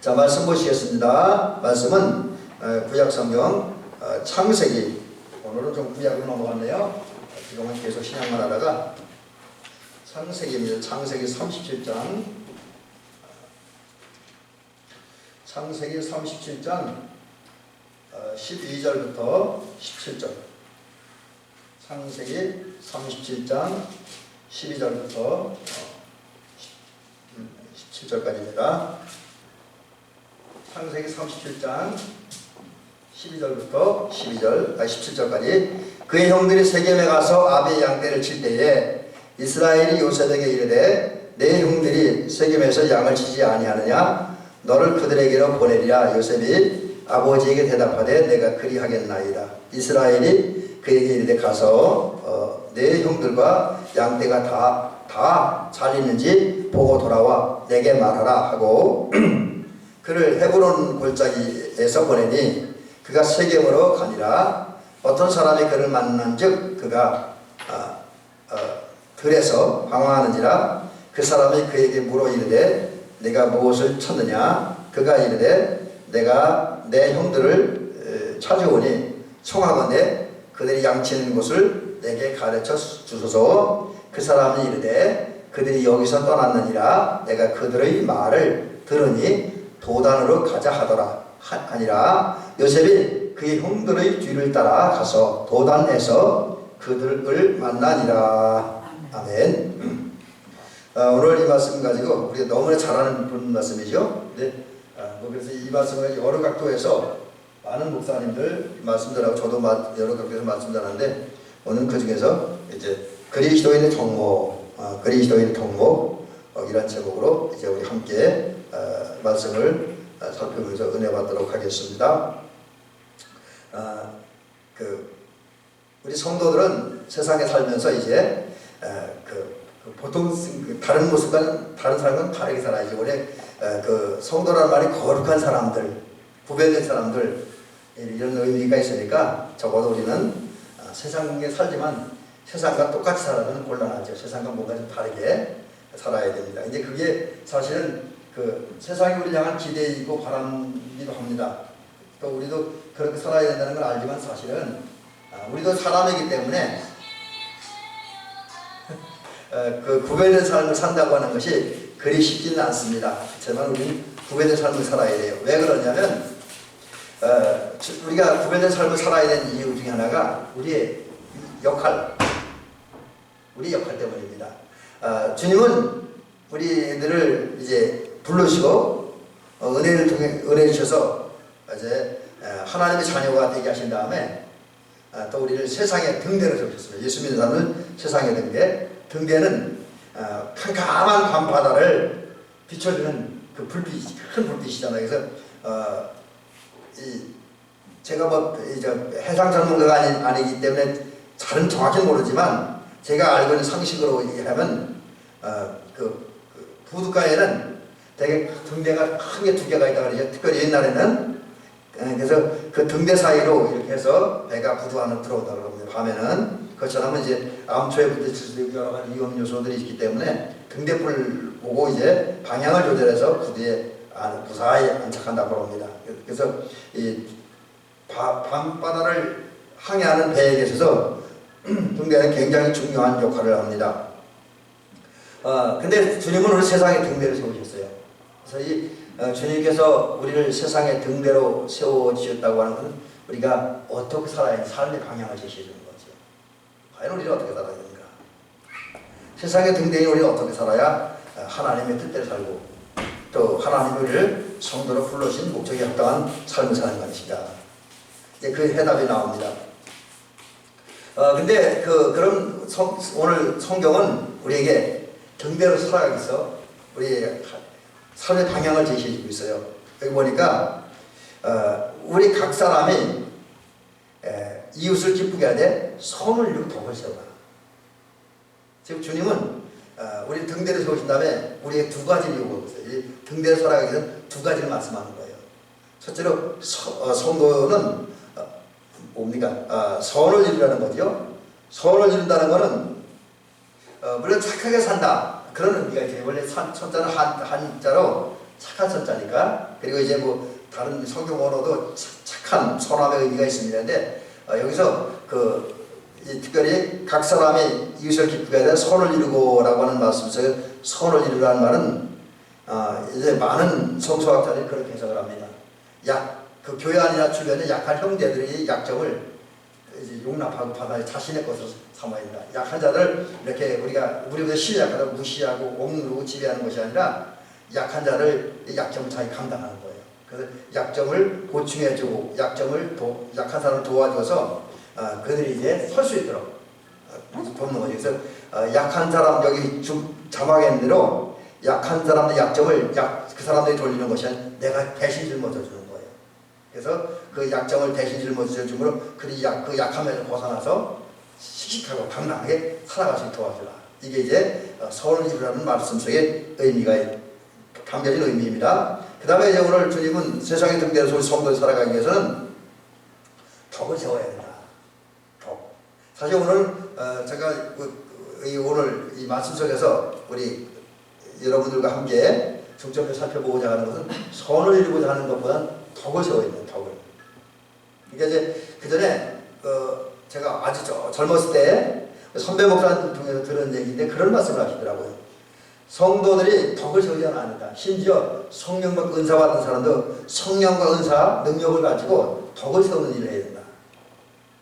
자, 말씀 보시겠습니다. 말씀은 구약성경 창세기, 오늘은 좀 구약으로 넘어갔네요. 그동안 계속 신약만 하다가 창세기입니다. 창세기 37장, 창세기 37장 12절부터 17절, 창세기 37장 12절부터 17절까지입니다. 창세기 37장 12절부터 17절까지. 그의 형들이 세겜에 가서 아비의 양떼를 칠 때에 이스라엘이 요셉에게 이르되 내 형들이 세겜에서 양을 치지 아니하느냐? 너를 그들에게로 보내리라. 요셉이 아버지에게 대답하되 내가 그리하겠나이다. 이스라엘이 그에게 이르되 가서 내 형들과 양떼가 다 잘 있는지 보고 돌아와 내게 말하라 하고 그를 헤브론 골짜기에서 보내니 그가 세겜으로 가니라. 어떤 사람이 그를 만난즉 그가 들에서 방황하는지라. 그 사람이 그에게 물어 이르되 내가 무엇을 쳤느냐? 그가 이르되 내가 내 형들을 찾아오니 청하건대 그들이 양치는 곳을 내게 가르쳐 주소서. 그 사람이 이르되 그들이 여기서 떠났느니라. 내가 그들의 말을 들으니 도단으로 가자 하더라 하니라. 요셉이 그의 형들의 뒤를 따라 가서 도단에서 그들을 만나니라. 아멘. 오늘 이 말씀 가지고 우리가 너무나 잘 아는 말씀이죠. 네. 그래서 이 말씀을 여러 각도에서 많은 목사님들 말씀들하고 저도 여러 각도에서 말씀드렸는데 오늘 그 중에서 이제 그리스도인의 종목, 그리스도인의 통목 이런 제목으로 이제 우리 함께 말씀을 살펴보면서 은혜 받도록 하겠습니다. 우리 성도들은 세상에 살면서 이제 보통 다른 모습과는 다른 사람은 다르게 살아야지. 원래 성도라는 말이 거룩한 사람들, 구별된 사람들 이런 의미가 있으니까 적어도 우리는 세상에 살지만 세상과 똑같이 살아면 곤란하죠. 세상과 뭔가 좀 다르게 살아야 됩니다. 이제 그게 사실은 세상이 우리를 향한 기대이고 바람이기도 합니다. 또 우리도 그렇게 살아야 된다는 걸 알지만 사실은 우리도 사람이기 때문에 구별된 삶을 산다고 하는 것이 그리 쉽지는 않습니다. 하지만 우리는 구별된 삶을 살아야 돼요. 왜 그러냐면 우리가 구별된 삶을 살아야 되는 이유 중에 하나가 우리의 역할 때문입니다. 주님은 우리들을 이제 부르시고 은혜를 통해 은혜 주셔서 이제 하나님의 자녀가 되게 하신 다음에 또 우리를 세상의 등대로 세우셨습니다. 예수 믿는 사람은 세상의 등대는 캄캄한 밤바다를 비춰주는 그 불빛, 큰 불빛이잖아요. 그래서 제가 해상 전문가가 아니기 때문에 잘은 정확히 모르지만 제가 알고 있는 상식으로 얘기하면 부둣가에는 되게 등대가 크게 두 개가 있다고 그러죠. 특별히 옛날에는 그래서 그 등대 사이로 이렇게 해서 배가 부두 안으로 들어온다고 그럽니다. 밤에는 그것처럼 이제 암초에 부딪힐 여러 가지 위험 요소들이 있기 때문에 등대불 보고 이제 방향을 조절해서 부두에 무사히 안착한다고 합니다. 그래서 이 밤바다를 항해하는 배에 있어서 등대는 굉장히 중요한 역할을 합니다. 근데 주님은 우리 세상에 등대를 세우셨어요. 그래서 이 주님께서 우리를 세상의 등대로 세워주셨다고 하는 것은 우리가 어떻게 살아야 하는 삶의 방향을 제시해 주는 거죠. 과연 우리는 어떻게 살아야 됩니까? 세상의 등대인 우리가 어떻게 살아야 하나님의 뜻대로 살고 또 하나님이 우리를 성도로 불러주신 목적에 합당한 삶을 사는 것이다. 이제 그 해답이 나옵니다. 근데 그런 오늘 성경은 우리에게 등대로 살아가기 위해서 우리의 삶의 방향을 제시해주고 있어요. 여기 보니까 우리 각 사람이 이웃을 기쁘게 하되 선을 이루고 덕을 세우라. 지금 주님은 우리 등대를 세우신 다음에 우리에게 두 가지를 요구하고 있어요. 이 등대로 살아가기 위해서 두 가지를 말씀하는 거예요. 첫째로 성도는 뭡니까? 선을 이루라는 거죠. 선을 이룬다는 것은 물론 착하게 산다 그런 의미가 있어요. 원래 천자는 한자로 착한 선자니까. 그리고 이제 뭐 다른 성경 언어도 착한 선함의 의미가 있습니다. 근데 여기서 특별히 각 사람이 이웃을 기쁘게 하되 선을 이루고라고 하는 말씀 속에 선을 이루라는 말은 이제 많은 성서학자들이 그렇게 해석을 합니다. 그 교회 안이나 주변에 약한 형제들이 약점을 이제 용납하고 받아 자신의 것으로 삼아야 된다. 약한 자들 이렇게 우리보다 실이 약하다고 무시하고 억누르고 지배하는 것이 아니라 약한 자를 약점을 잘 감당하는 거예요. 그래서 약점을 보충해주고 약한 사람을 도와줘서 그들이 이제 설 수 있도록 돕는 거죠. 그래서 약한 사람 여기 자막에 있는 대로 약한 사람의 약점을 그 사람들이 돌리는 것이 아니라 내가 대신 짊어져주는 거예요. 그래서 그 약점을 대신 짊어져줌으로 그들이 그 약함에서 벗어나서 씩씩하고 강하게 살아갈 수 있도록 도와주라. 이게 이제 선을 이루라는 말씀 속에 의미가 담겨진 의미입니다. 그 다음에 이제 오늘 주님은 세상의 등대에서 우리 성도를 살아가기 위해서는 덕을 세워야 된다. 덕. 사실 오늘 제가 오늘 이 말씀 속에서 우리 여러분들과 함께 중점을 살펴보고자 하는 것은 선을 이루고자 하는 것보다는 덕을 세워야 된다. 덕을. 그러니까 이제 그 전에 제가 아주 젊었을 때 선배 목사님 통해서 들은 얘기인데 그런 말씀을 하시더라고요. 성도들이 덕을 세우지 않는다. 심지어 성령과 은사 받은 사람도 성령과 은사, 능력을 가지고 덕을 세우는 일을 해야 된다.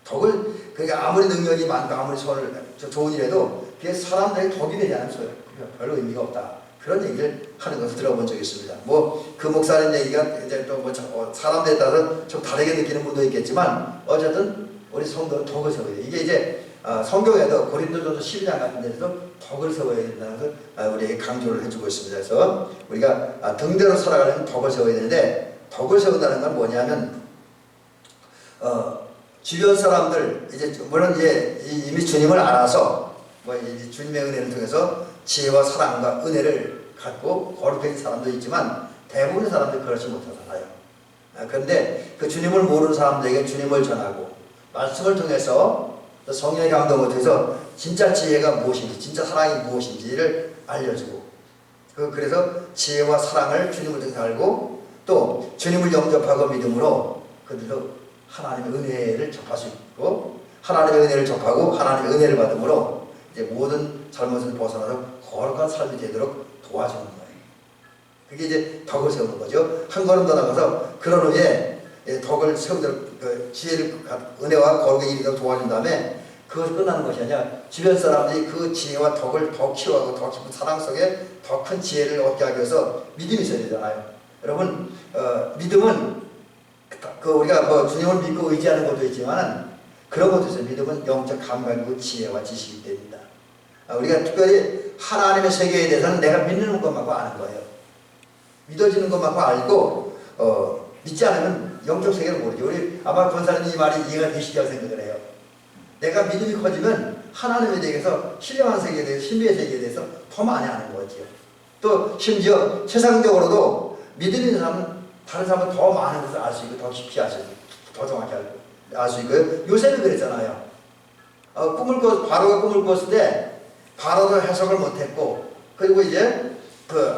덕을, 그러니까 아무리 능력이 많고 아무리 좋은 일해도 그게 사람들에게 덕이 되지 않으면 별로 의미가 없다. 그런 얘기를 하는 것을 들어본 적이 있습니다. 뭐 그 목사님 얘기가 이제 또 뭐 사람들에 따라서 좀 다르게 느끼는 분도 있겠지만 어쨌든 우리 성도는 덕을 세워야 돼. 이게 이제 성경에도 고린도전서 12장 같은 데서 덕을 세워야 된다는 것을 우리에게 강조를 해주고 있습니다. 그래서 우리가 등대로 살아가려면 덕을 세워야 되는데 덕을 세운다는 건 뭐냐면 주변 사람들 이제 물론 이제 이미 주님을 알아서 뭐 이제 주님의 은혜를 통해서 지혜와 사랑과 은혜를 갖고 거룩해진 사람도 있지만 대부분의 사람들이 그렇지 못하잖아요. 그런데 그 주님을 모르는 사람들에게 주님을 전하고 말씀을 통해서 성령의 감동을 통해서 진짜 지혜가 무엇인지 진짜 사랑이 무엇인지를 알려주고 그래서 지혜와 사랑을 주님을 통해서 알고 또 주님을 영접하고 믿음으로 그들도 하나님의 은혜를 접할 수 있고 하나님의 은혜를 접하고 하나님의 은혜를 받음으로 이제 모든 잘못을 벗어나서 거룩한 삶이 되도록 도와주는 거예요. 그게 이제 덕을 세우는 거죠. 한 걸음 더 나가서 그런 후에 덕을 세우도록 지혜를 은혜와 거룩에 이르도록 도와준 다음에 그것이 끝나는 것이 아니라 주변 사람들이 그 지혜와 덕을 더 키워가고 더 깊은 사랑 속에 더 큰 지혜를 얻게 하기 위해서 믿음이 있어야 되잖아요. 여러분 믿음은 우리가 뭐 주님을 믿고 의지하는 것도 있지만 그런 것도 있어요. 믿음은 영적 감각이고 지혜와 지식이 됩니다. 우리가 특별히 하나님의 세계에 대해서는 내가 믿는 것만고 아는 거예요. 믿어지는 것만고 알고 믿지 않으면 영적 세계를 모르죠. 우리 아마 권사님 이 말이 이해가 되시리라고 생각을 해요. 내가 믿음이 커지면 하나님에 대해서 신령한 세계에 대해서 신비의 세계에 대해서 더 많이 아는 거죠. 또 심지어 세상적으로도 믿음 있는 사람은 다른 사람은 더 많은 것을 알 수 있고 더 깊이 알 수 있고 더 정확히 알 수 있고요. 요새는 그랬잖아요. 바로가 꿈을 꿨을 때 바로도 해석을 못했고 그리고 이제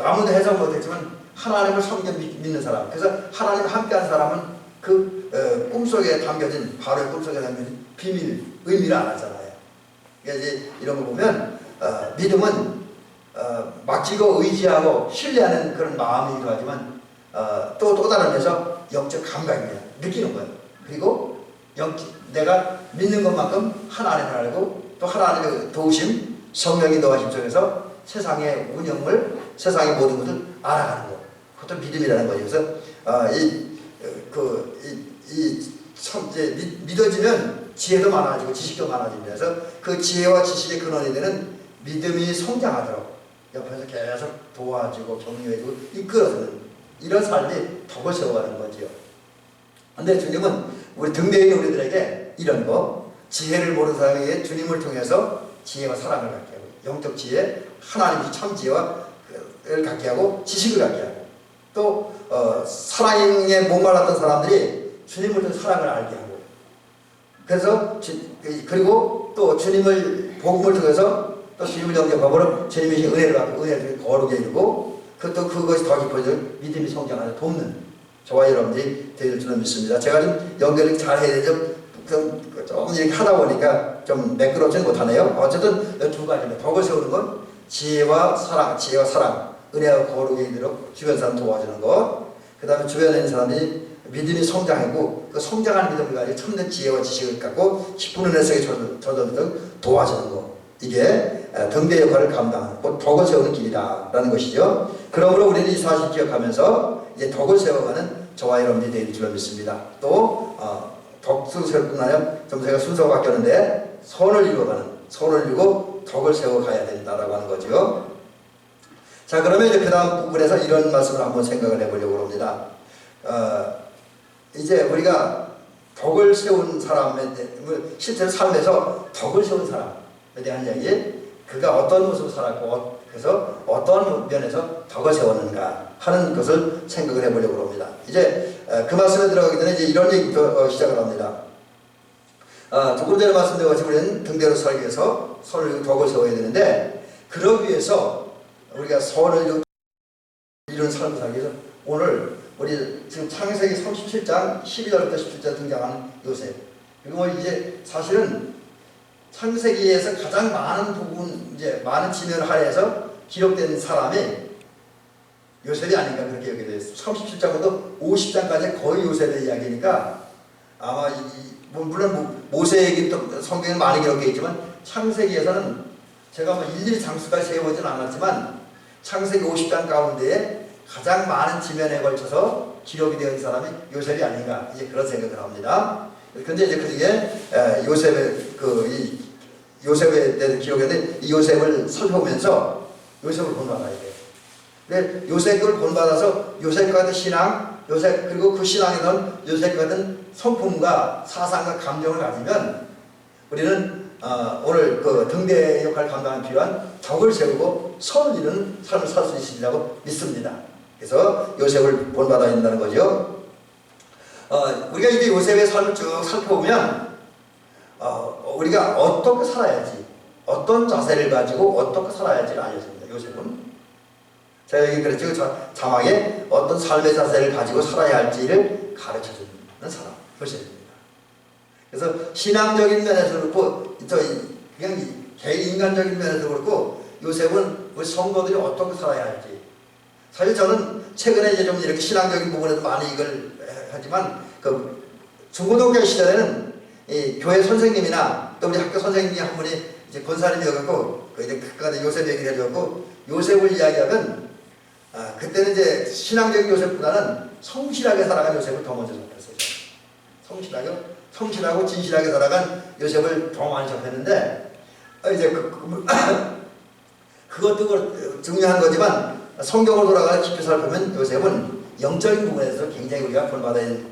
아무도 해석 못했지만 하나님을 섬겨 믿는 사람 그래서 하나님과 함께한 사람은 그 꿈속에 담겨진 바로의 꿈속에 담겨진 비밀 의미를 알았잖아요. 그러니까 이제 이런 거 보면 믿음은 맡기고 의지하고 신뢰하는 그런 마음이기도 하지만 또 다른 면에서 영적 감각입니다. 느끼는 거예요. 그리고 내가 믿는 것만큼 하나님을 알고 또 하나님의 도우심 성령이 너와 힘속에서 세상의 운영을 세상의 모든 것을 알아가는 것 그것도 믿음이라는 거죠. 그래서 믿어지면 지혜도 많아지고 지식도 많아지면서 그 지혜와 지식의 근원이 되는 믿음이 성장하도록 옆에서 계속 도와주고 격려해주고 이끌어주는 이런 삶이 덕을 세워가는 거죠. 그런데 주님은 우리 등대에 있는 우리들에게 이런 거 지혜를 모르는 사람에게 주님을 통해서 지혜와 사랑을 갖게 하고 영적 지혜 하나님이 참 지혜를 갖게 하고 지식을 갖게 하고 또 사랑에 목말랐던 사람들이 주님을 통해 사랑을 알게 하고 그래서 그리고 또 주님을 복음을 통해서 또 주님을 영접함으로 주님의 은혜를 받고 은혜를 통해 거룩에 이르고 그것도 그것이 더 깊어져 믿음이 성장하는 돕는 저와 여러분들이 될 줄은 믿습니다. 제가 좀 연결을 잘 해야 되죠. 조금 이렇게 하다 보니까 좀 매끄럽지는 못하네요. 어쨌든 두 가지입니다. 덕을 세우는 건 지혜와 사랑, 은혜와 거룩이 이르도록 주변 사람 도와주는 것. 그 다음에 주변에 있는 사람이 믿음이 성장하고 그 성장한 믿음을 가지고 참된 지혜와 지식을 갖고 깊은 은혜 속에 젖어들도록 도와주는 것. 이게 등대 역할을 감당하는 곧 덕을 세우는 길이다라는 것이죠. 그러므로 우리는 이 사실 기억하면서 이제 덕을 세워가는 저와 여러분들이 되는 줄 믿습니다. 또 덕수 세울 뿐 아니라 좀 제가 순서가 바뀌었는데 선을 이루고 덕을 세워가야 된다라고 하는 거죠. 자, 그러면 이제 그 다음 부분에서 이런 말씀을 한번 생각을 해보려고 합니다. 이제 우리가 덕을 세운 사람에 실제로 삶에서 덕을 세운 사람에 대한 이야기, 그가 어떤 모습으로 살았고 그래서 어떤 면에서 덕을 세웠는가 하는 것을 생각을 해보려고 합니다. 이제 그 말씀에 들어가기 전에 이제 이런 얘기부터 시작을 합니다. 조금 전에 말씀드린 것처럼 우리는 등대로 살기 위해서 선을 이루고 덕을 세워야 되는데, 그러기 위해서 우리가 선을 이룬 삶을 살기 위해서 오늘 우리 지금 창세기 37장 12절부터 17절 등장하는 요셉, 그리고 이제 사실은 창세기에서 가장 많은 부분, 이제 많은 지면을 할애해서 기록된 사람이 요셉이 아닌가 그렇게 여기게 돼요. 37장부터 50장까지 거의 요셉의 이야기니까 아마 물론 모세 얘기도 성경에 많이 기록되어 있지만 창세기에서는 제가 뭐 일일이 장수까지 세워보진 않았지만 창세기 50장 가운데에 가장 많은 지면에 걸쳐서 기록이 되어 있는 사람이 요셉이 아닌가, 이제 그런 생각을 합니다. 근데 이제 그 중에 요셉에 대한 기록인데, 이 요셉을 살펴보면서 요셉을 본받아야 돼요. 근데 요셉을 본받아서 요셉 같은 신앙, 요셉, 그리고 그 신앙에 넣은 요셉 같은 성품과 사상과 감정을 가지면 우리는 오늘 그 등대 역할을 감당하는 필요한 덕을 세우고 선을 이루는 삶을 살 수 있으리라고 믿습니다. 그래서 요셉을 본받아야 된다는 거죠. 우리가 이제 요셉의 삶을 쭉 살펴보면 우리가 어떻게 살아야지, 어떤 자세를 가지고 어떻게 살아야지를 알려줍니다. 요셉은 제가 여기 그랬죠. 자막에 어떤 삶의 자세를 가지고 살아야 할지를 가르쳐주는 사람, 요셉입니다. 그래서 신앙적인 면에서 그렇고 그냥 개인 인간적인 면에서 그렇고 요셉은 우리 성도들이 어떻게 살아야 할지, 사실 저는 최근에 이제 좀 이렇게 신앙적인 부분에도 많이 이걸 하지만 그 중고등학교 시절에는 이 교회 선생님이나 또 우리 학교 선생님이 한 분이 이제 권사님이어갖고 이제 그까지 요셉 얘기를 해줘갖고 요셉을 이야기하면 그때는 이제 신앙적인 요셉보다는 성실하게 살아간 요셉을 더 먼저 접했어요. 성실하고 진실하게 살아간 요셉을 더 많이 접했는데 이제 그것도 중요한 거지만 성경으로 돌아가서 깊이 살펴보면 요셉은 영적인 부분에서 굉장히 우리가 본받아야 할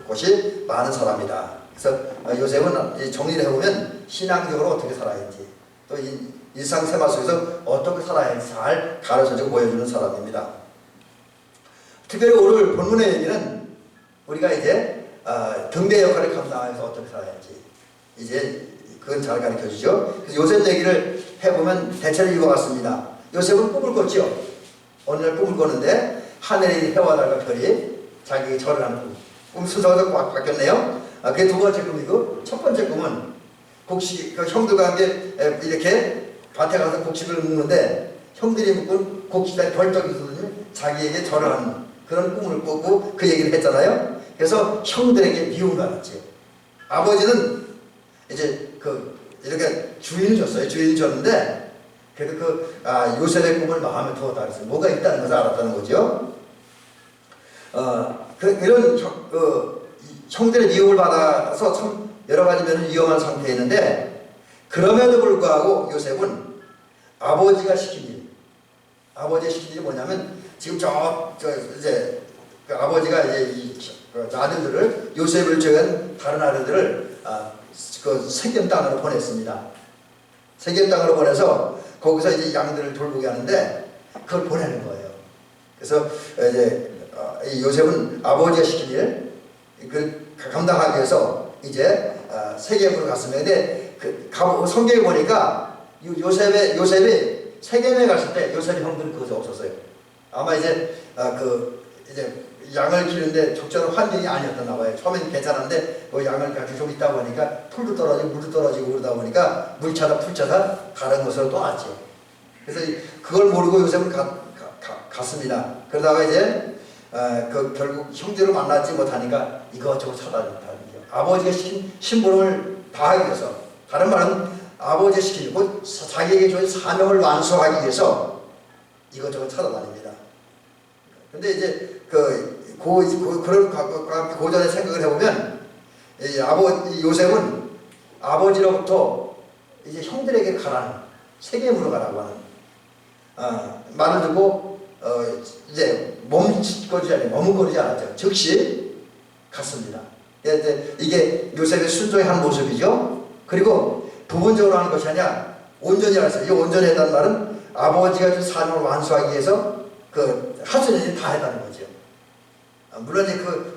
것이 많은 사람이다. 그래서 요셉은 정리를 해보면 신앙적으로 어떻게 살아야 할지, 또 일상생활 속에서 어떻게 살아야 할지 잘 가르쳐주고 보여주는 사람입니다. 특별히 오늘 본문의 얘기는 우리가 이제 등대 역할을 감당하면서 어떻게 살아야 할지 이제 그건 잘 가르쳐주죠. 그래서 요셉 얘기를 해보면 대체로 이와 같습니다. 요셉은 꿈을 꿨죠. 어느 날 꿈을 꿨는데 하늘의 해와 달과 별이 자기에게 절을 하는 꿈 순서가 꽉 바뀌었네요. 그게 두 번째 꿈이고, 첫 번째 꿈은 곡식, 형들과 함께 이렇게 밭에 가서 곡식을 묵는데 형들이 묵은 곡식이 벌떡 있어서 자기에게 절을 하는 그런 꿈을 꿨고 그 얘기를 했잖아요. 그래서 형들에게 미움을 받았죠. 아버지는 이제 이렇게 주인을 줬어요. 주인을 줬는데 그래도 요셉의 꿈을 마음에 두었다 그랬어요. 뭐가 있다는 것을 알았다는 거죠. 이런 형들의 미움을 받아서 참 여러 가지 면은 위험한 상태에 있는데, 그럼에도 불구하고 요셉은 아버지가 시킨 일이 뭐냐면, 지금 이제 아버지가 이제 아들들을, 요셉을 제외한 다른 아들들을 세겜 땅으로 보냈습니다. 세겜 땅으로 보내서 거기서 이제 양들을 돌보게 하는데 그걸 보내는 거예요. 그래서 이제 이 요셉은 아버지가 시킨 일, 그 감당하기 위해서 이제 세겜으로 갔습니다. 근데 성경에 보니까 요셉이 세겜에 갔을 때 요셉의 형들은 그것이 없었어요. 아마 이제 이제 양을 기르는데 적절한 환경이 아니었나 봐요. 처음엔 괜찮았는데 뭐 양을 가지고 좀 있다 보니까 풀도 떨어지고 물도 떨어지고 그러다 보니까 물 찾아 풀 찾아 다른 곳으로 떠났죠. 그래서 그걸 모르고 요셉은 갔습니다. 그러다가 이제 결국 형제를 만나지 못하니까 이것저것 찾아다니는 거예요. 아버지가 시킨 심부름을 다하기 위해서, 다른 말은 아버지가 시킨 곧 자기에게 주신 사명을 완수하기 위해서 이것저것 찾아다닙니다. 근데 이제 그런 고전의 생각을 해보면 요셉은 아버지로부터 이제 형들에게 가라는, 세겜으로 가라고 하는 말을 듣고 이제 머뭇거리지 않았죠. 즉시 갔습니다. 이게 요셉의 순종의 한 모습이죠. 그리고 부분적으로 하는 것이 아니라 온전히 했어요. 이 온전히 했다는 말은 아버지가 준 사명을 완수하기 위해서 할 수 있는 일을 다 했다는 거죠. 물론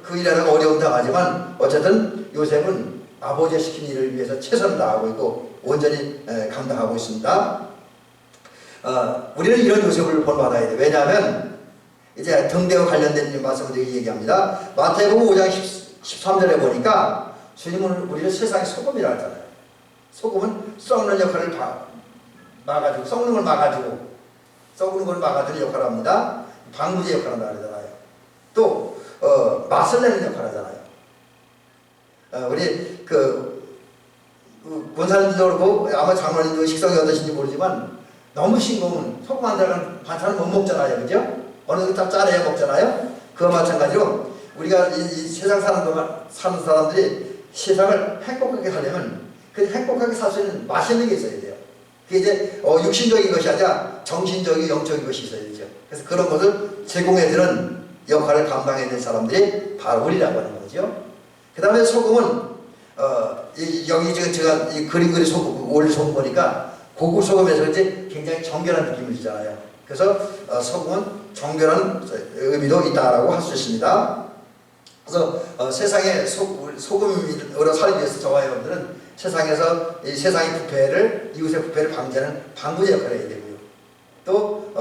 그 일하는 어려움 당하지만 어쨌든 요셉은 아버지가 시킨 일을 위해서 최선을 다하고 있고 온전히 감당하고 있습니다. 우리는 이런 요셉을 본받아야 돼요. 왜냐하면 이제 등대와 관련된 말씀을 얘기합니다. 마태복음 5장 13절에 보니까 주님은 우리를 세상의 소금이라 하잖아요. 소금은 썩는 역할을 막아주고, 썩는 걸 막아주고, 썩는 걸 막아주는 역할을 합니다. 방부제 역할을 하잖아요. 또 맛을 내는 역할을 하잖아요. 우리 권사님도 그렇고 아마 장로님도 식성이 어떠신지 모르지만 너무 싱거운 소금 안 들어간 반찬을 못 먹잖아요. 그죠? 어느 정도 딱 짜내야 먹잖아요. 그와 마찬가지로 우리가 이 세상 사는 사람들이 세상을 행복하게 살려면 그 행복하게 살 수 있는 맛있는 게 있어야 돼요. 그게 이제 육신적인 것이 아니라 정신적인 영적인 것이 있어야 되죠. 그래서 그런 것을 제공해주는 역할을 감당해야 될 사람들이 바로 우리라고 하는 거죠. 그 다음에 소금은 여기 지금 제가 이 그림 그리 올린 소금 보니까 고급 소금에서 그런지 굉장히 정결한 느낌을 주잖아요. 그래서 소금은 정결한 의미도 있다라고 할 수 있습니다. 그래서 세상에 소금으로 살기 위해서 저와 여러분들은 세상에서 이 세상의 부패를, 이웃의 부패를 방지하는 방부제 역할을 해야 되고요. 또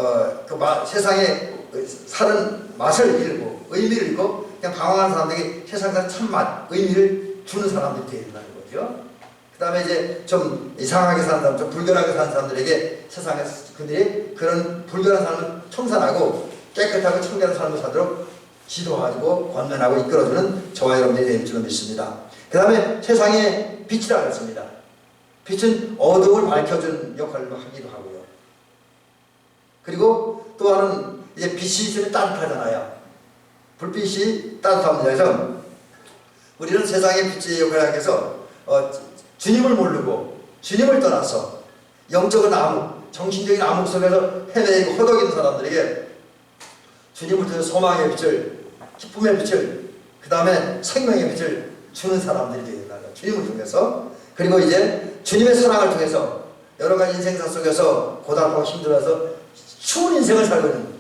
세상에 사는 맛을 잃고 의미를 잃고 그냥 방황하는 사람들에게 세상에서 참맛, 의미를 주는 사람들이 되어야 된다는 거죠. 그 다음에 이제 좀 이상하게 사는 사람, 좀 불결하게 사는 사람들에게 세상에서 그들이 그런 불결한 삶을 청산하고 깨끗하고 청결한 삶을 살도록 지도하고 권면하고 이끌어주는 저와 여러분들이 될 줄 믿습니다. 그 다음에 세상의 빛이라고 했습니다. 빛은 어둠을 밝혀주는 역할을 하기도 하고요. 그리고 또 하나는 이제 빛이 있으면 따뜻하잖아요. 불빛이 따뜻합니다. 그래서 우리는 세상의 빛의 역할을 하기 위해서 주님을 모르고 주님을 떠나서 영적인 암흑, 정신적인 암흑 속에서 헤매이고 허덕이는 사람들에게 주님을 통해서 소망의 빛을, 기쁨의 빛을, 그 다음에 생명의 빛을 주는 사람들이 되어야 된다. 주님을 통해서. 그리고 이제 주님의 사랑을 통해서 여러 가지 인생사 속에서 고달프고 힘들어서 추운 인생을 살고 있는,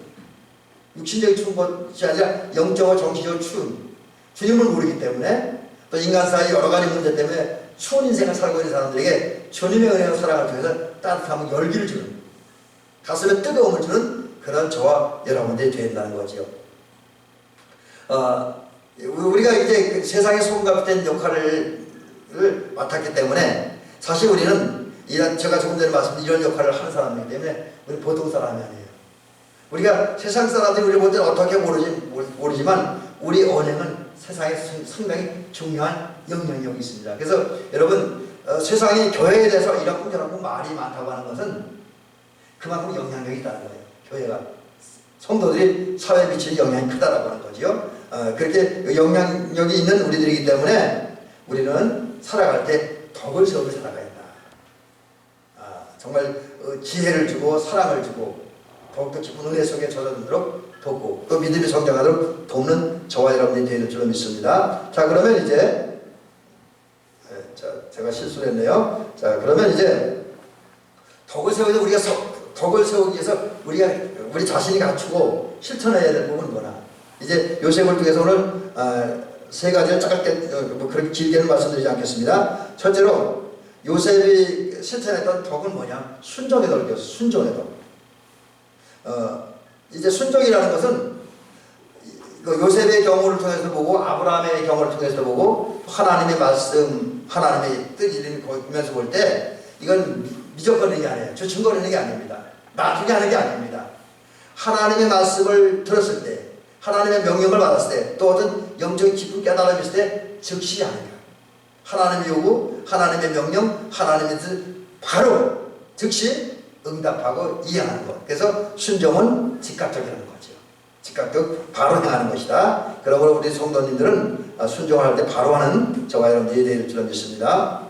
육신적인 추운 것이 아니라 영적으로 정신적으로 추운, 주님을 모르기 때문에 또 인간사의 여러 가지 문제 때문에 추운 인생을 살고 있는 사람들에게 주님의 은혜와 사랑을 통해서 따뜻함과 열기를 주는, 가슴에 뜨거움을 주는 그런 저와 여러분들이 된다는 거죠. 우리가 이제 세상의 소금과 된 역할을 맡았기 때문에 사실 우리는 제가 조금 전에 말씀드린 이런 역할을 하는 사람이기 때문에 우리 보통 사람이 아니에요. 우리가 세상 사람들이 우리 볼 때는 어떻게 모르지만 우리 언행은 세상에 상당히 중요한 영향력이 있습니다. 그래서 여러분 세상이 교회에 대해서 이렇고 저렇고 말이 많다고 하는 것은 그만큼 영향력이 있다는 거예요. 교회가 성도들이 사회에 미치는 영향이 크다라고 하는 거죠. 그렇게 영향력이 있는 우리들이기 때문에 우리는 살아갈 때 덕을 세우고 살아가야 한다. 정말 지혜를 주고 사랑을 주고 더욱더 깊은 은혜 속에 젖어들도록 돕고 또 믿음이 성장하도록 돕는 저와 여러분들이 되는 줄로 믿습니다. 자, 그러면 이제 제가 실수를 했네요. 자, 그러면 이제 덕을 세우기 우리가 덕을 세우기 위해서 우리 자신이 갖추고 실천해야 될 부분은 뭐나. 이제 요셉을 통해서 오늘 세 가지를 짧게 그렇게 길게는 말씀드리지 않겠습니다. 첫째로 요셉이 실천했던 덕은 뭐냐? 순종의 덕이었어요. 순종의 덕. 이제 순종이라는 것은 그 요셉의 경우를 통해서 보고 아브라함의 경우를 통해서 보고 하나님의 말씀, 하나님의 뜻 이런 거 보면서 볼 때 이건 미적거리는 게 아니에요. 주춤거리는 게 아닙니다. 나중에 하는 게 아닙니다. 하나님의 말씀을 들었을 때, 하나님의 명령을 받았을 때, 또 어떤 영적인 깊은 깨달음이 있을 때 즉시 하는 거예요. 하나님의 요구, 하나님의 명령, 하나님의 뜻 바로 즉시 응답하고 이해하는 것. 그래서 순종은 즉각적이라는 거죠. 즉각적 바로 행하는 것이다. 그러므로 우리 성도님들은 순종을 할 때 바로 하는 저와 여러분들이 되릴 줄 믿습니다.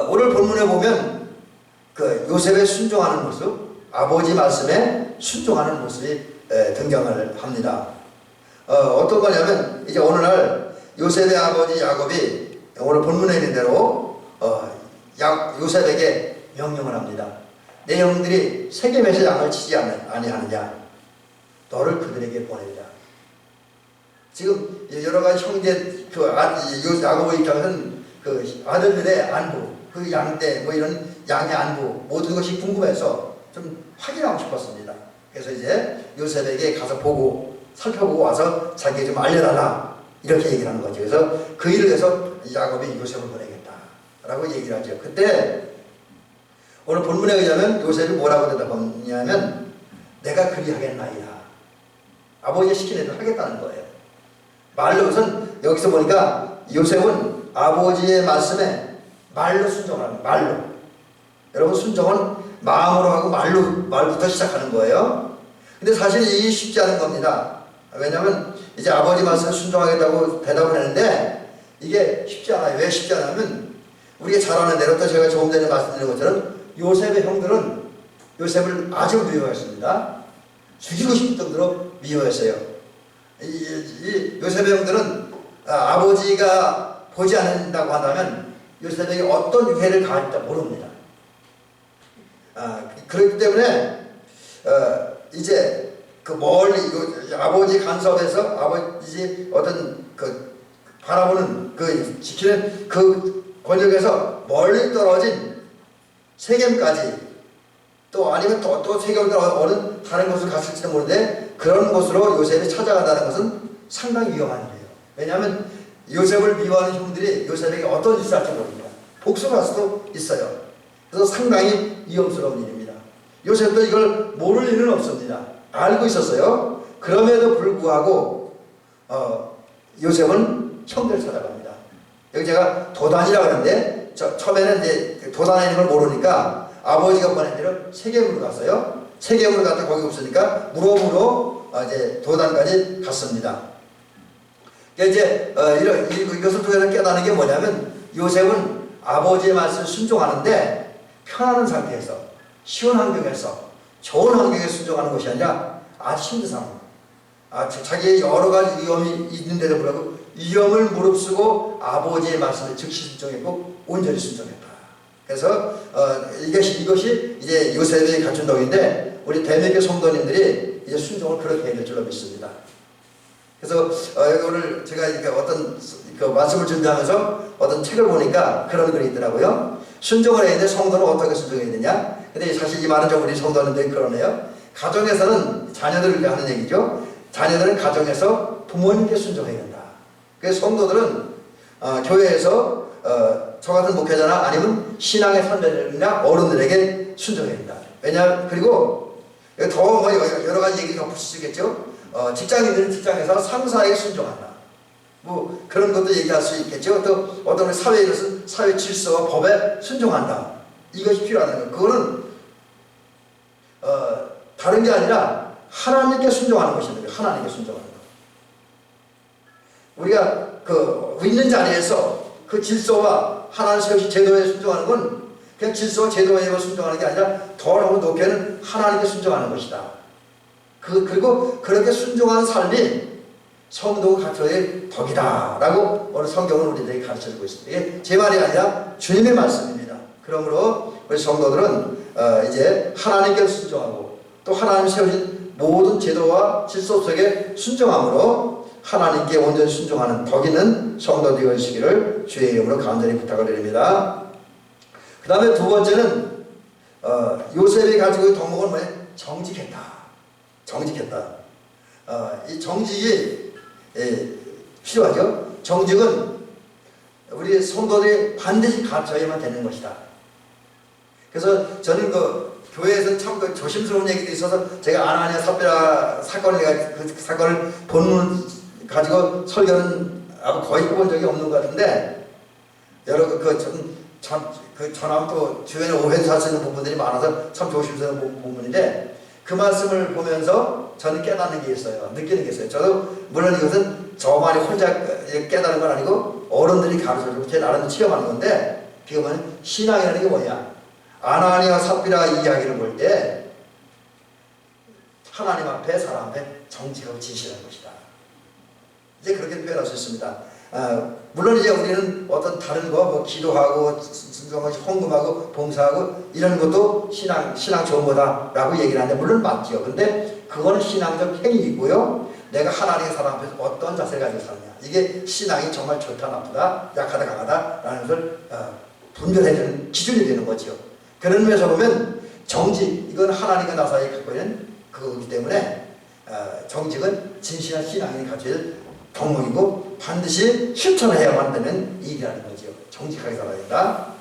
오늘 본문에 보면 그 요셉의 순종하는 모습, 아버지 말씀에 순종하는 모습이 등장을 합니다. 어떤 거냐면 이제 어느 날 요셉의 아버지 야곱이 오늘 본문에 있는 대로 요셉에게 명령을 합니다. 내 형들이 세겜에서 양을 치지 아니하느냐? 너를 그들에게 보내리라. 지금 여러 가지 형제 야곱의 입장에서는 그 아들들의 안부, 그 양떼 뭐 이런 양의 안부 모든 것이 궁금해서 좀 확인하고 싶었습니다. 그래서 이제 요셉에게 가서 보고 살펴보고 와서 자기에게 좀 알려달라 이렇게 얘기를 하는 거죠. 그래서 그 일을 해서 야곱이 요셉을 보내겠다라고 얘기를 하죠. 그때 오늘 본문에 의하면 요셉이 뭐라고 대답하냐면 내가 그리하겠나이다. 아버지가 시키는 대로 하겠다는 거예요. 말로 우선 여기서 보니까 요셉은 아버지의 말씀에 말로 순종을 합니다. 말로. 여러분 순종은 마음으로 하고 말부터 시작하는 거예요. 근데 사실 이게 쉽지 않은 겁니다. 왜냐하면 이제 아버지 말씀에 순종하겠다고 대답을 했는데 이게 쉽지 않아요. 왜 쉽지 않으면 우리가 잘 아는 대로 또 제가 조금 전에 말씀드린 것처럼 요셉의 형들은 요셉을 아주 미워했습니다. 죽이고 싶을 정도로 미워했어요. 이 요셉의 형들은 아버지가 보지 않는다고 한다면 요셉에게 어떤 유해를 가할지 모릅니다. 그렇기 때문에 이제 그 멀리 아버지 간섭에서 아버지 어떤 그 바라보는 그 지키는 그 권력에서 멀리 떨어진 세겜까지 또 아니면 또 세겜을 떠나 어느 다른 곳을 갔을지도 모르는데 그런 곳으로 요셉이 찾아간다는 것은 상당히 위험한 일이에요. 왜냐하면 요셉을 미워하는 형들이 요셉에게 어떤 짓을 할지 모릅니다. 복수를 할 수도 있어요. 그래서 상당히 위험스러운 일입니다. 요셉도 이걸 모를 일은 없습니다. 알고 있었어요. 그럼에도 불구하고 요셉은 형들을 찾아갑니다. 여기 제가 도단이라고 하는데 처음에는 이제 도단에 있는 걸 모르니까 아버지가 보낸 대로 세겜으로 갔어요. 세겜으로 갔다 거기 없으니까 무로무로 이제 도단까지 갔습니다. 이제 이것을 통해서 깨닫는 게 뭐냐면 요셉은 아버지의 말씀을 순종하는데 편안한 상태에서 쉬운 환경에서 좋은 환경에 순종하는 것이 아니라 아주 힘든 상황. 자기의 여러 가지 위험이 있는데도 불구하고 위험을 무릅쓰고 아버지의 말씀을 즉시 순종했고 온전히 순종했다. 그래서 이것이 이제 요셉의 갖춘 덕인데 우리 대명교 성도님들이 이제 순종을 그렇게 해야 될 줄로 믿습니다. 그래서 오늘 제가 이렇게 어떤 그 말씀을 준비하면서 어떤 책을 보니까 그런 글이 있더라고요. 순종을 해야 돼. 성도는 어떻게 순종해야 되냐? 근데 사실 이 말은 좀 우리 성도님들이 그러네요. 가정에서는 자녀들을 위해 하는 얘기죠. 자녀들은 가정에서 부모님께 순종해야 된다. 그래서 성도들은 교회에서 저 같은 목회자나 아니면 신앙의 선배들이나 어른들에게 순종해야 된다. 그리고 더 뭐 여러 가지 얘기 덧붙일 수 있겠죠. 직장인들은 직장에서 상사에게 순종한다. 뭐 그런 것도 얘기할 수 있겠죠. 또 어떤 사회에 있어서 사회 질서와 법에 순종한다. 이것이 필요하다는 거. 그거는 다른 게 아니라 하나님께 순종하는 것입니다. 하나님께 순종하는 것. 우리가 그 있는 자리에서 그 질서와 하나님 세우신 제도에 순종하는 건 그냥 질서와 제도에만 순종하는 게 아니라 더 너무 높게는 하나님께 순종하는 것이다. 그리고 그렇게 순종하는 삶이 성도가 갖춰야 될 덕이다라고 오늘 성경은 우리들에게 가르쳐주고 있습니다. 이게 제 말이 아니라 주님의 말씀입니다. 그러므로 우리 성도들은 이제 하나님께 순종하고 또 하나님 세우신 모든 제도와 질서 속에 순종함으로 하나님께 온전히 순종하는 덕 있는 성도들이 되시기를 주의 이름으로 간절히 부탁을 드립니다. 그 다음에 두 번째는 요셉이 가지고 있는 덕목은 뭐예요? 정직했다. 정직했다. 이 정직이 필요하죠. 정직은 우리 성도들이 반드시 갖춰야만 되는 것이다. 그래서 저는 그 교회에서 참 그 조심스러운 얘기도 있어서 제가 아나니아 삽비라 사건을 그 사건을 본문 가지고 설교는 거의 해본 적이 없는 것 같은데 여러 그 전하면 또 주변에 오해를 살 수 있는 부분들이 많아서 참 조심스러운 부분인데 그 말씀을 보면서 저는 깨닫는 게 있어요. 느끼는 게 있어요. 저도 물론 이것은 저만이 혼자 깨닫는 건 아니고 어른들이 가르쳐주고 제 나름대로 체험하는 건데 그게 뭐냐면 신앙이라는 게 뭐냐. 아나니아 삽비라 이야기를 볼 때 하나님 앞에 사람 앞에 정직하고 진실한 것이다. 이제 그렇게 표현할 수 있습니다. 물론 이제 우리는 어떤 다른 거 뭐 기도하고 순종하고 헌금하고 봉사하고 이런 것도 신앙 좋은 거다라고 얘기를 하는데 물론 맞죠. 근데 그거는 신앙적 행위이고요. 내가 하나님의 사람 앞에서 어떤 자세를 가지고 사느냐. 이게 신앙이 정말 좋다 나쁘다 약하다 강하다라는 것을 분별해주는 기준이 되는 거죠. 그런 면에서 보면 정직 이건 하나님과 나 사이에 갖고 있는 그거기 때문에 정직은 진실한 신앙인이 가질 덕목이고 반드시 실천해야만 되는 일이라는 거죠. 정직하게 살아야 된다.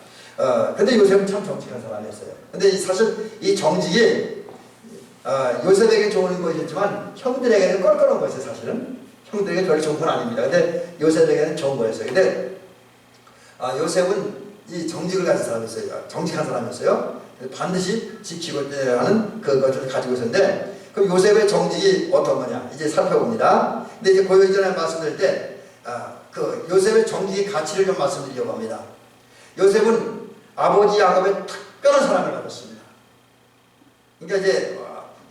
근데 요셉은 참 정직한 사람이었어요. 근데 사실 이 정직이 요셉에게 좋은 것이었지만 형들에게는 껄끄러운 거였어요. 사실은 형들에게 별로 좋은 건 아닙니다. 근데 요셉에게는 좋은 거였어요. 근데 요셉은 이 정직을 가진 사람이었어요. 정직한 사람이었어요. 반드시 지키고 하는 그것을 가지고 있었는데 그럼 요셉의 정직이 어떤 거냐 이제 살펴봅니다. 근데 이제 그 이전에 말씀드릴 때 그 요셉의 정직의 가치를 좀 말씀드리려고 합니다. 요셉은 아버지 야곱의 특별한 사랑을 받았습니다. 그러니까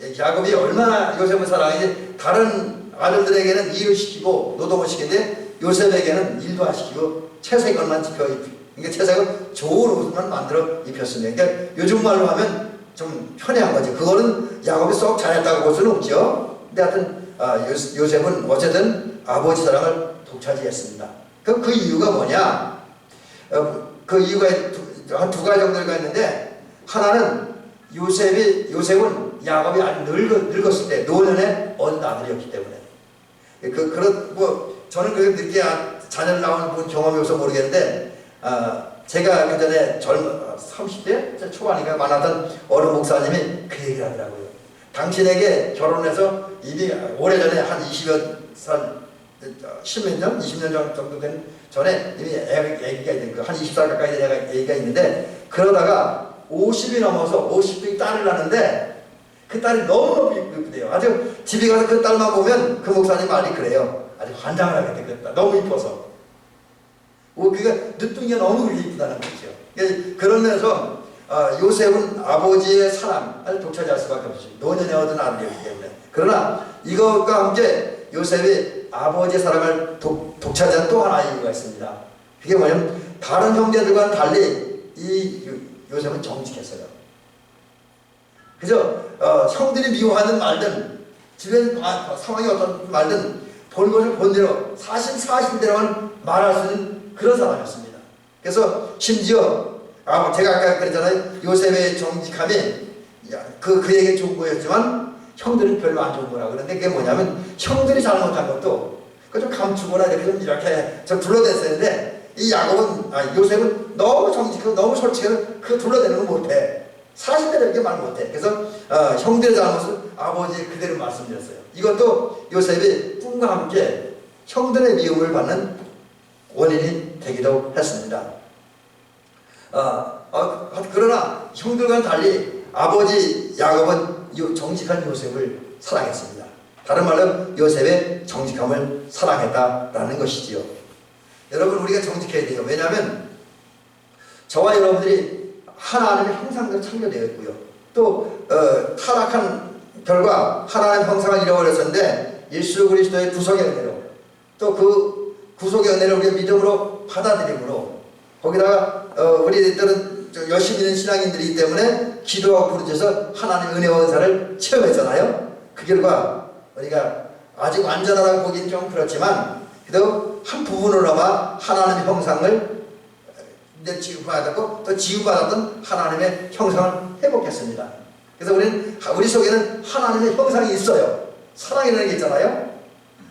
이제 야곱이 얼마나 요셉을 사랑하는지 다른 아들들에게는 일을 시키고 노동을 시키는데 요셉에게는 일도 안 시키고 채색을만 지켜 입히고 그러니까 채색은 좋은 옷만 만들어 입혔습니다. 그러니까 요즘 말로 하면 좀 편해한 거지. 그거는 야곱이 썩 잘했다고 볼 수는 없죠. 근데 하여튼 요셉은 어쨌든 아버지 사랑을 독차지했습니다. 그 이유가 뭐냐? 그 이유가 한 두 가지 정도가 있는데 하나는 요셉은 야곱이 아주 늙었을 때 노년에 얻은 아들이었기 때문에 저는 그렇게 늦게 자녀를 낳은 본 경험이 없어 모르겠는데 제가 그 전에 30대 초반이니까 만났던 어느 목사님이 그 얘기를 하더라고요. 당신에게 결혼해서 이미 오래전에 한 20여 살 10몇 년? 20년 정도 된 전에 이미 애기가 있는 한 20살 가까이 된 애기가 있는데 그러다가 50이 넘어서 50岁 딸을 낳는데 그 딸이 너무너무 이쁘대요. 아주 집에 가서 그 딸만 보면 그 목사님 말이 그래요. 아주 환장을 하게 되겠다. 너무 이뻐서. 그러니까 늦둥이가 너무 이쁘다는 거죠. 그런 면에서 요셉은 아버지의 사랑을 독차지할 수밖에 없어요. 노년에 얻은 아들이었기 때문에. 그러나 이것과 함께 요셉이 아버지의 사랑을 독차지한 또 하나의 이유가 있습니다. 그게 뭐냐면 다른 형제들과는 달리 이 요셉은 정직했어요. 그죠? 형들이 미워하는 말든 주변 상황이 어떤 말든 본 것을 본 대로 사실대로만 말할 수 있는 그런 사람이었습니다. 그래서 심지어 제가 아까 그랬잖아요. 요셉의 정직함이 그에게 좋은 거였지만 형들은 별로 안 좋은 거라 그런데 그게 뭐냐면 형들이 잘못한 것도 좀 감추거나 이렇게 좀 둘러댔었는데 이 요셉은 너무 정직하고 너무 솔직해서 그 둘러대는 걸 못해. 사실대로 이렇게 말 못해. 그래서 형들의 잘못을 아버지 그대로 말씀드렸어요. 이것도 요셉이 꿈과 함께 형들의 미움을 받는 원인이 되기도 했습니다. 그러나 형들과는 달리 아버지 야곱은 정직한 요셉을 사랑했습니다. 다른 말로 요셉의 정직함을 사랑했다라는 것이지요. 여러분 우리가 정직해야 돼요. 왜냐하면 저와 여러분들이 하나님의 형상대로 창조되었고요. 또 타락한 결과 하나님의 형상을 잃어버렸었는데 예수 그리스도의 구속의 은혜로 또 그 구속의 은혜를 우리의 믿음으로 받아들임으로 거기다가 우리들은 열심히 있는 신앙인들이기 때문에 기도하고 부르짖어서 하나님의 은혜와 은사를 체험했잖아요. 그 결과 우리가 아직 완전하다고 보기는 좀 그렇지만 그래도 한 부분으로나마 하나님의 형상을 지우받았고 또 지우받았던 하나님의 형상을 회복했습니다. 그래서 우리 속에는 하나님의 형상이 있어요. 사랑이라는 게 있잖아요.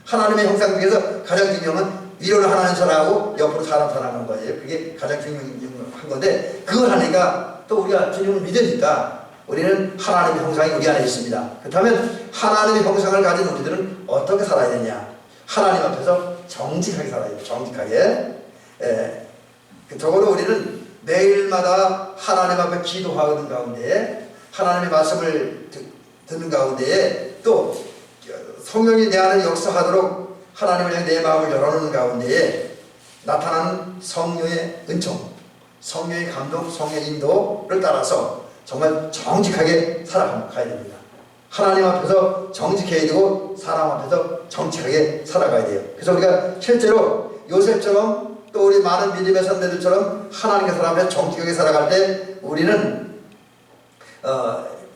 하나님의 형상 중에서 가장 중요한 건 위로는 하나님 사랑하고 옆으로 사람 사랑하는 거예요. 그게 가장 중요한 건데, 그걸 하니까 또 우리가 주님을 믿으니까 우리는 하나님의 형상이 우리 안에 있습니다. 그렇다면 하나님의 형상을 가진 우리들은 어떻게 살아야 되냐? 하나님 앞에서 정직하게 살아야 돼요. 정직하게. 적어도 우리는 매일마다 하나님 앞에 기도하는 가운데, 하나님의 말씀을 듣는 가운데에, 또 성령이 내 안에 역사하도록 하나님을 향해 내 마음을 열어놓는 가운데에 나타나는 성령의 은총, 성령의 감동, 성령의 인도를 따라서 정말 정직하게 살아가야 됩니다. 하나님 앞에서 정직해야 되고 사람 앞에서 정직하게 살아가야 돼요. 그래서 우리가 실제로 요셉처럼 또 우리 많은 믿음의 선배들처럼 하나님의 사람 앞에 정직하게 살아갈 때 우리는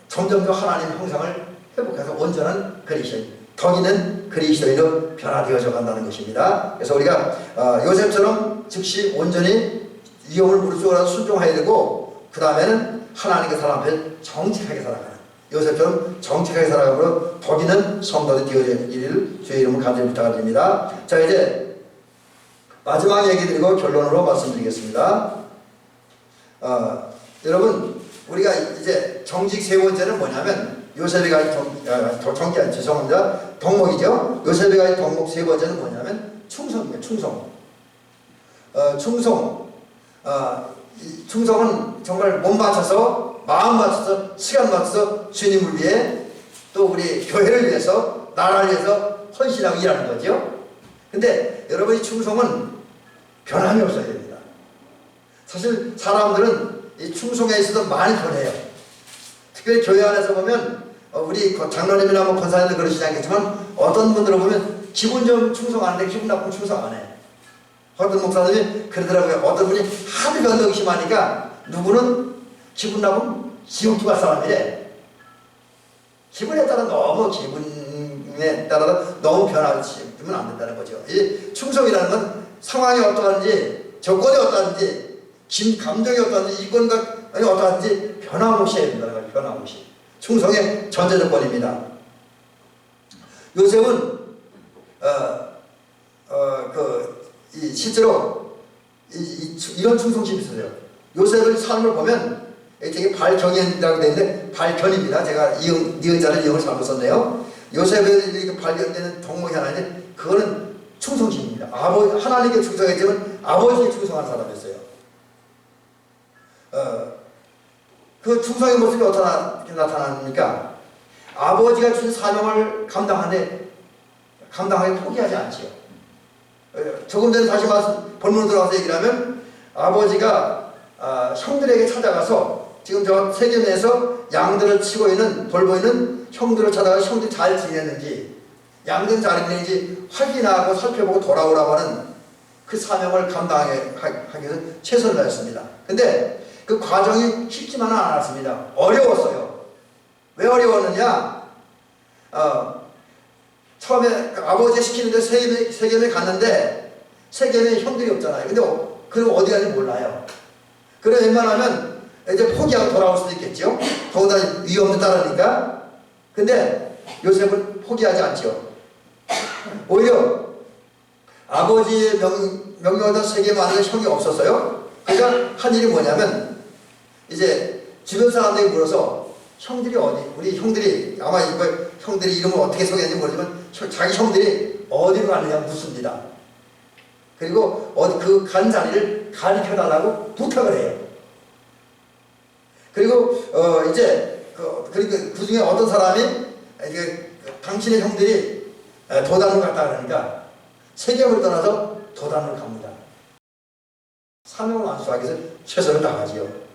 점점 더 하나님의 형상을 회복해서 온전한 그리스도인, 덕 있는 그리스도인으로 변화되어져 간다는 것입니다. 그래서 우리가 요셉처럼 즉시 온전히 위험을 무릅쓰고 순종해야 되고, 그 다음에는 하나님의 사람 앞에 정직하게 살아가는, 요셉처럼 정직하게 살아가므로 덕 있는 성도들이 되어지기를 주의 이름으로 간절히 부탁드립니다. 자, 이제 마지막 얘기 드리고 결론으로 말씀드리겠습니다. 여러분, 우리가 이제 정직 세 번째는 뭐냐면, 요셉이 가진 죄송합니다. 덕목이죠. 요셉이 가진 덕목 세 번째는 뭐냐면 충성입니다. 충성. 충성은 정말 몸 바쳐서, 마음 바쳐서, 시간 바쳐서 주님을 위해, 또 우리 교회를 위해서, 나라를 위해서 헌신하고 일하는 거죠. 근데 여러분, 이 충성은 변함이 없어야 됩니다. 사실 사람들은 이 충성에 있어서 많이 변해요. 특별히 교회 안에서 보면 우리 장로님이나 권사님들 그러시지 않겠지만, 어떤 분들을 보면 기분 좀 충성하는데 기분 나쁘면 충성 안 해. 어떤 목사님이 그러더라고요. 어떤 분이 하도 변덕이 심하니까 누구는 기분 나쁘면 지옥 갈 사람이래. 기분에 따라 너무 변화시키면 안 된다는 거죠. 이 충성이라는 건 상황이 어떠한지, 조건이 어떠한지, 감정이 어떠한지, 이건가 어떠한지 변함없이 해야 된다는 거죠. 변함없이. 충성의 전제 조건입니다. 요셉은 실제로 이런 충성심이 있어요. 요셉의 삶을 보면 되게 발견이라고 되어 있는데 발견입니다. 제가 니은자를 이응을 잘못 썼네요. 요셉의 이렇게 발견되는 덕목이 하나 있는데, 그거는 충성심입니다. 하나님께 충성했지만 아버지께 충성한 사람이었어요. 그 충성의 모습이 어떻게 나타납니까? 아버지가 주신 사명을 감당하기 포기하지 않지요. 조금 전에 다시 본문으로 들어가서 얘기를 하면, 아버지가 형들에게 찾아가서, 지금 저 세겜에서 양들을 돌보 있는 형들을 찾아가서 형들이 잘 지냈는지, 양들은 잘 지냈는지 확인하고 살펴보고 돌아오라고 하는 그 사명을 감당하기 위해서 최선을 다했습니다. 근데 그 과정이 쉽지만은 않았습니다. 어려웠어요. 왜 어려웠느냐? 처음에 아버지 시키는데 세겜에 갔는데 세겜에 형들이 없잖아요. 근데 그럼 어디 가는지 몰라요. 그래 웬만하면 이제 포기하고 돌아올 수도 있겠죠. 더군다나 위험도 따르니까. 근데 요셉은 포기하지 않죠. 오히려 아버지의 명령을 세겜에 왔는데 형이 없었어요. 그러니까 한 일이 뭐냐면, 이제 주변 사람들이 물어서 형들이 어디, 우리 형들이 아마 형들이 이름을 어떻게 소개했는지 모르지만 자기 형들이 어디로 가느냐 묻습니다. 그리고 그 간 자리를 가르쳐 달라고 부탁을 해요. 그리고 그 중에 어떤 사람이 당신의 형들이 도단으로 갔다 그러니까 세겜을 떠나서 도단으로 갑니다. 사명을 완수하기 위해서 최선을 다하지요.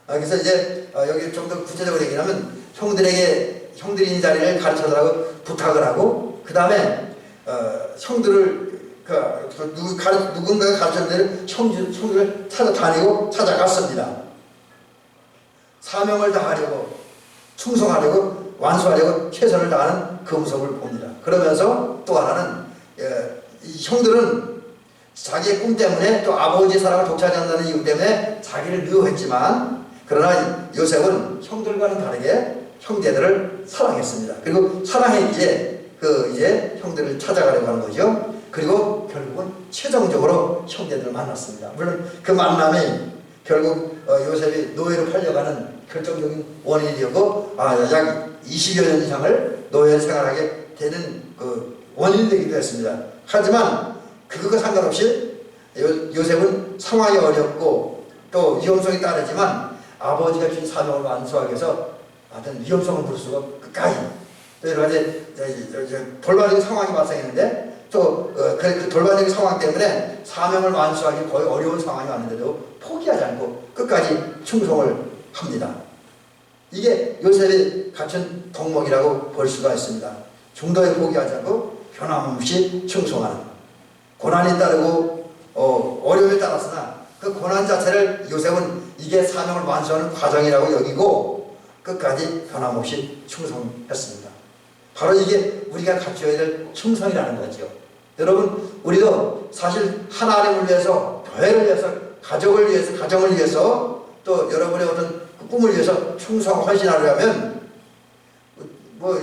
그래서 이제 여기 좀 더 구체적으로 얘기하면, 형들이 있는 자리를 가르쳐달라고 부탁을 하고, 그 다음에 형들을 누군가가 가르쳐준 데를 형들을 찾아갔습니다. 사명을 다하려고, 충성하려고, 완수하려고 최선을 다하는 그 모습을 봅니다. 그러면서 또 하나는, 이 형들은 자기의 꿈 때문에, 또 아버지의 사랑을 독차지한다는 이유 때문에 자기를 미워했지만, 그러나 요셉은 형들과는 다르게 형제들을 사랑했습니다. 그리고 사랑했기에 이제 형들을 찾아가려고 하는 거죠. 그리고 결국은 최종적으로 형제들을 만났습니다. 물론 그 만남이 결국 요셉이 노예로 팔려가는 결정적인 원인이 되었고, 약 20여 년 이상을 노예 생활하게 되는 원인이 되기도 했습니다. 하지만 그것과 상관없이 요셉은 상황이 어렵고 또 위험성이 따르지만 아버지가 준 사명을 완수하기 위해서 어떤 위험성을 무릅쓰고 끝까지 또 여러 가지 돌발적인 상황이 발생했는데 또 그 돌발적인 상황 때문에 사명을 완수하기 거의 어려운 상황이 왔는데도 포기하지 않고 끝까지 충성을 합니다. 이게 요셉이 갖춘 덕목이라고 볼 수가 있습니다. 중도에 포기하지 않고 변함없이 충성하는, 고난이 따르고 어려움이 따랐으나 그 고난 자체를 요셉은 이게 사명을 완수하는 과정이라고 여기고 끝까지 변함없이 충성했습니다. 바로 이게 우리가 갖춰야 될 충성이라는 거죠. 여러분, 우리도 사실 하나님을 위해서, 교회를 위해서, 가족을 위해서, 가정을 위해서, 또 여러분의 어떤 꿈을 위해서 충성 헌신하려면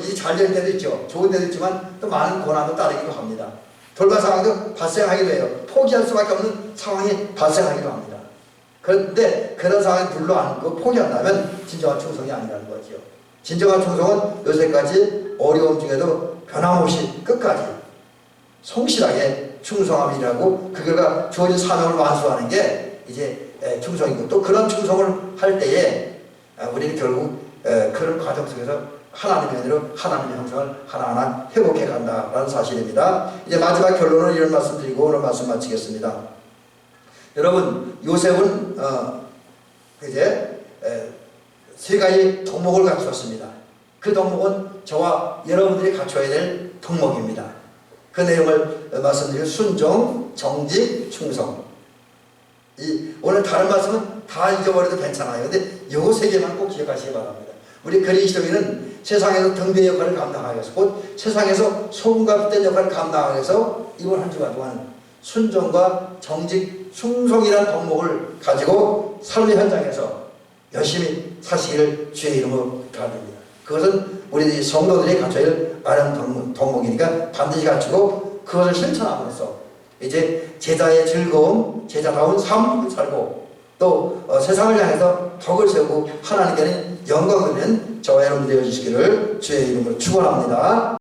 이 잘 될 때도 있죠. 좋은 때도 있지만 또 많은 고난도 따르기도 합니다. 돌발 상황도 발생하기도 해요. 포기할 수밖에 없는 상황이 발생하기도 합니다. 그런데 그런 상황에 눌러앉고 포기한다면 진정한 충성이 아니라는 거죠. 진정한 충성은 요새까지 어려움 중에도 변함없이 끝까지 성실하게 충성함이라고 그 결과 주어진 사명을 완수하는 게 이제 충성이고, 또 그런 충성을 할 때에 우리는 결국 그런 과정 속에서 하나님의 은혜로 하나님의 형상을 하나하나 회복해 간다라는 사실입니다. 이제 마지막 결론은 이런 말씀 드리고 오늘 말씀 마치겠습니다. 여러분, 요셉은 이제 세 가지 덕목을 갖추었습니다. 그 덕목은 저와 여러분들이 갖춰야 될 덕목입니다. 그 내용을 말씀드리고, 순종, 정직, 충성. 오늘 다른 말씀은 다 잊어버려도 괜찮아요. 근데 요 세 개만 꼭 기억하시기 바랍니다. 우리 그리스도인은 세상에서 등대 역할을 감당하기 위해서, 곧 세상에서 소금과 빛된 역할을 감당하기 위해서 이번 한 주간 동안 순종과 정직, 충성이라는 덕목을 가지고 삶의 현장에서 열심히 사시기를 주의 이름으로 부탁드립니다. 그것은 우리 성도들이 갖춰야 할 아름 덕목이니까 반드시 갖추고 그것을 실천함으로써 이제 제자의 즐거움, 제자다운 삶을 살고 또 세상을 향해서 덕을 세우고 하나님께는 영광을 드리는 저와 여러분 되어 주시기를 주의 이름으로 축원합니다.